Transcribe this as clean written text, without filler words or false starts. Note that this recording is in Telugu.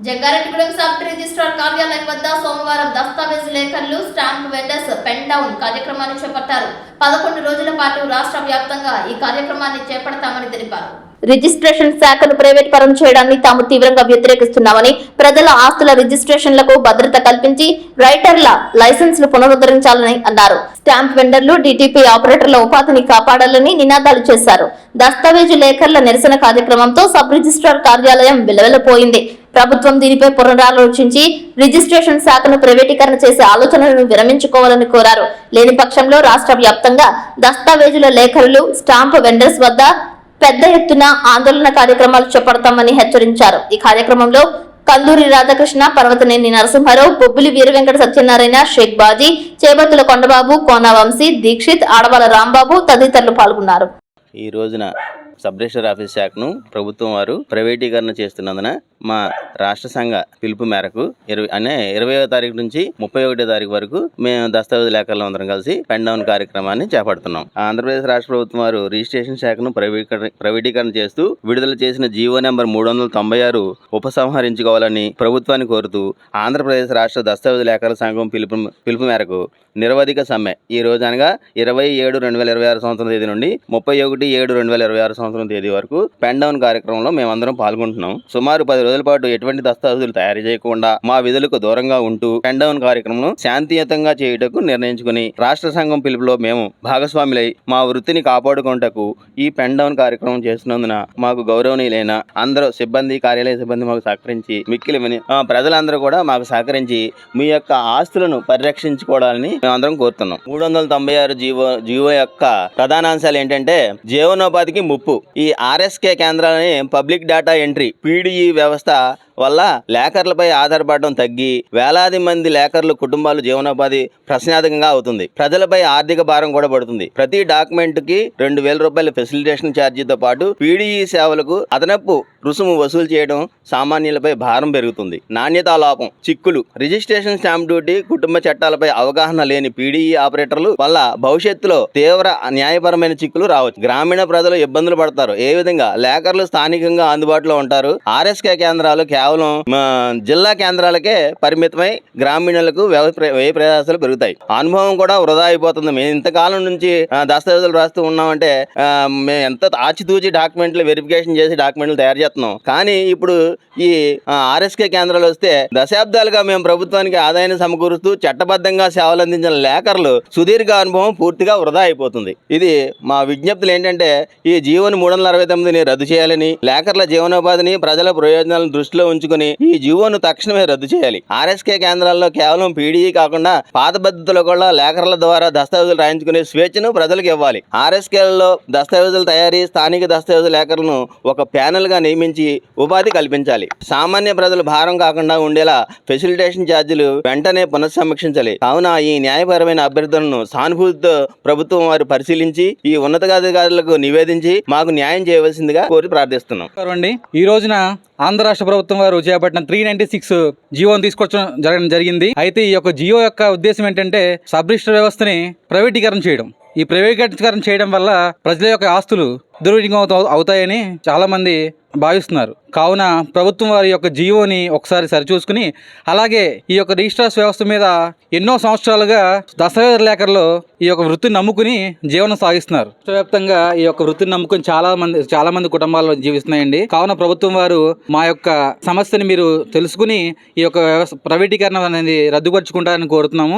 జంగారెడ్డిగూడెం సబ్ రిజిస్ట్రార్ కార్యాలయం వద్ద సోమవారం దస్తావేజ్ లేఖలు, స్టాంప్ వెండర్స్ పెన్ డౌన్ కార్యక్రమాన్ని చేపట్టారు. 11 రోజుల పాటు రాష్ట్ర వ్యాప్తంగా ఈ కార్యక్రమాన్ని చేపడతామని తెలిపారు. రిజిస్ట్రేషన్ శాఖను ప్రైవేట్ పరం చేయడాన్ని తాము తీవ్రంగా వ్యతిరేకిస్తున్నామని, ప్రజల ఆస్తుల రిజిస్ట్రేషన్లకు భద్రత కల్పించి రైటర్ల లైసెన్సులు పునరుద్ధరించాలని అన్నారు. స్టాంప్ వెండర్లు, డిటిపి ఆపరేటర్ల ఉపాధిని కాపాడాలని నినాదాలు చేశారు. దస్తావేజు లేఖర్ల నిరసన కార్యక్రమంతో సబ్ రిజిస్ట్రార్ కార్యాలయం విలవెలపోయింది. ప్రభుత్వం దీనిపై పునరాలోచించి రిజిస్ట్రేషన్ శాఖను ప్రైవేటీకరణ చేసే ఆలోచనలను విరమించుకోవాలని కోరారు. లేని పక్షంలో రాష్ట్ర వ్యాప్తంగా దస్తావేజుల లేఖరులు, స్టాంప్ వెండర్స్ వద్ద పెద్ద ఎత్తున ఆందోళన కార్యక్రమాలు చేపడతామని హెచ్చరించారు. ఈ కార్యక్రమంలో కందూరి రాధాకృష్ణ, పర్వతనేని నరసింహారావు, బొబ్బిలి వీరవెంకట సత్యనారాయణ, షేక్ బాజీ, చేబత్తుల కొండబాబు, కోన వంశీ, దీక్షిత్, ఆడవాల రాంబాబు తదితరులు పాల్గొన్నారు. ఈ రోజున సబ్ రిజిస్టర్ ఆఫీస్ శాఖను ప్రభుత్వం వారు ప్రైవేటీకరణ చేస్తున్నందున మా రాష్ట్ర సంఘ పిలుపు మేరకు 20వ తారీఖు నుంచి 31వ తారీఖు వరకు మేము దస్తావేజ్ లేఖర్లు అందరం కలిసి పెన్ డౌన్ కార్యక్రమాన్ని చేపడుతున్నాం. ఆంధ్రప్రదేశ్ రాష్ట్ర ప్రభుత్వం వారు రిజిస్ట్రేషన్ శాఖను ప్రైవేటీకరణ చేస్తూ విడుదల చేసిన జీవో నెంబర్ 396 ఉపసంహరించుకోవాలని ప్రభుత్వాన్ని కోరుతూ ఆంధ్రప్రదేశ్ రాష్ట్ర దస్తావేజ్ లేఖర్ల సంఘం పిలుపు మేరకు నిరవధిక సమ్మె ఈ రోజు అనగా 27/2026 సంవత్సరం తేదీ నుండి 31/7/2026 సంవత్సరం తేదీ వరకు పెన్ డౌన్ కార్యక్రమంలో మేమందరం పాల్గొంటున్నాం. సుమారు 10 రోజుల పాటు ఎటువంటి దస్తావేజులు తయారు చేయకుండా మా విధులకు దూరంగా ఉంటూ పెన్ డౌన్ కార్యక్రమం శాంతియుతంగా చేయుటకు నిర్ణయించుకుని రాష్ట్ర సంఘం పిలుపులో మేము భాగస్వాములై మా వృత్తిని కాపాడుకుంటకు ఈ పెన్ డౌన్ కార్యక్రమం చేస్తున్నందున మాకు గౌరవనీయులైన అందరూ సిబ్బంది, కార్యాలయ సిబ్బంది మాకు సహకరించి, మిక్కిలి ప్రజలందరూ కూడా మాకు సహకరించి మీ యొక్క ఆస్తులను పరిరక్షించుకోవాలని మేమందరం కోరుతున్నాం. 396 జీవో యొక్క ప్రధానాంశాలు ఏంటంటే జీవనోపాధికి ముప్పు. ఈ ఆర్ఎస్కే కేంద్రాలని పబ్లిక్ డేటా ఎంట్రీ పీడిఈ వ్యవస్థ వల్ల లేఖర్లపై ఆధారపడడం తగ్గి వేలాది మంది లేఖర్లు కుటుంబాలు జీవనోపాధి ప్రశ్నార్థకంగా అవుతుంది. ప్రజలపై ఆర్థిక భారం కూడా పడుతుంది. ప్రతి డాక్యుమెంట్ కి 2,000 రూపాయల ఫెసిలిటేషన్ ఛార్జీతో పాటు పీడిఈ సేవలకు అదనపు రుసుము వసూలు చేయడం సామాన్యులపై భారం పెరుగుతుంది. నాణ్యతా లోపం, చిక్కులు, రిజిస్ట్రేషన్ స్టాంప్ డ్యూటీ, కుటుంబ చట్టాలపై అవగాహన లేని పీడిఈ ఆపరేటర్లు వల్ల భవిష్యత్తులో తీవ్ర న్యాయపరమైన చిక్కులు రావచ్చు. గ్రామీణ ప్రజలు ఇబ్బందులు పడతారు. ఏ విధంగా లేఖర్లు స్థానికంగా అందుబాటులో ఉంటారు. ఆర్ఎస్కే కేంద్రాలు కేవలం జిల్లా కేంద్రాలకే పరిమితమై గ్రామీణులకు వ్యయ ప్రయాసాలు పెరుగుతాయి. అనుభవం కూడా వృధా అయిపోతుంది. మేము ఇంతకాలం నుంచి దస్తావేజులు రాస్తూ ఉన్నామంటే మేము ఎంత ఆచితూచి డాక్యుమెంట్లు వెరిఫికేషన్ చేసి డాక్యుమెంట్లు తయారు చేస్తున్నాం. కానీ ఇప్పుడు ఈ ఆర్ఎస్కే కేంద్రాలు వస్తే దశాబ్దాలుగా మేము ప్రభుత్వానికి ఆదాయాన్ని సమకూరుస్తూ చట్టబద్ధంగా సేవలు అందించిన లేఖర్లు సుదీర్ఘ అనుభవం పూర్తిగా వృధా అయిపోతుంది. ఇది మా విజ్ఞప్తులు ఏంటంటే ఈ జీవోని 369ని రద్దు చేయాలని, లేఖర్ల జీవనోపాధిని, ప్రజల ప్రయోజనాలను దృష్టిలో ఉంచుకుని ఈ జీవోను తక్షణమే రద్దు చేయాలి. ఆర్ఎస్కే కేంద్రాల్లో కేవలం పీడీఈ కాకుండా పాత పద్ధతిలో కూడా లేఖర్ల ద్వారా దస్తావేజులు రాయించుకునే స్వేచ్ఛను ప్రజలకు ఇవ్వాలి. ఆర్ఎస్కేలలో దస్తావేజుల తయారీ, స్థానిక దస్తావేజు లేఖర్లను ఒక ప్యానెల్ గా నియమించి ఉపాధి కల్పించాలి. సామాన్య ప్రజలు భారం కాకుండా ఉండేలా ఫెసిలిటేషన్ ఛార్జీలు వెంటనే పునఃసమీక్షించాలి. కావున ఈ న్యాయపరమైన అభ్యర్థనను సానుభూతితో ప్రభుత్వం వారు పరిశీలించి ఈ ఉన్నతాధికారులకు నివేదించి మాకు న్యాయం చేయవలసిందిగా కోరి ప్రార్థిస్తున్నాం. ఈ రోజున ఆంధ్ర రాష్ట్ర ప్రభుత్వం వారు చేపట్టిన 396 జియోని తీసుకొచ్చడం జరిగింది. అయితే ఈ యొక్క జియో యొక్క ఉద్దేశం ఏంటంటే సబ్ రిజిస్టర్ వ్యవస్థని ప్రైవేటీకరణ చేయడం. ఈ ప్రైవేటీకరణ చేయడం వల్ల ప్రజల యొక్క ఆస్తులు దుర్వినియోగం అవుతాయని చాలా మంది భావిస్తున్నారు. కావున ప్రభుత్వం వారి యొక్క జియోని ఒకసారి సరిచూసుకుని, అలాగే ఈ యొక్క రిజిస్ట్రార్స్ వ్యవస్థ మీద ఎన్నో సంవత్సరాలుగా దస్తావేజ్ లేఖర్లు ఈ యొక్క వృత్తిని నమ్ముకుని జీవనం సాగిస్తున్నారు. రాష్ట్రవ్యాప్తంగా ఈ యొక్క వృత్తిని నమ్ముకుని చాలా మంది కుటుంబాలు జీవిస్తున్నాయండి. కావున ప్రభుత్వం వారు మా యొక్క సమస్యని మీరు తెలుసుకుని ఈ యొక్క వ్యవస్థ ప్రైవేటీకరణ అనేది రద్దుపరుచుకుంటారని కోరుతున్నాము.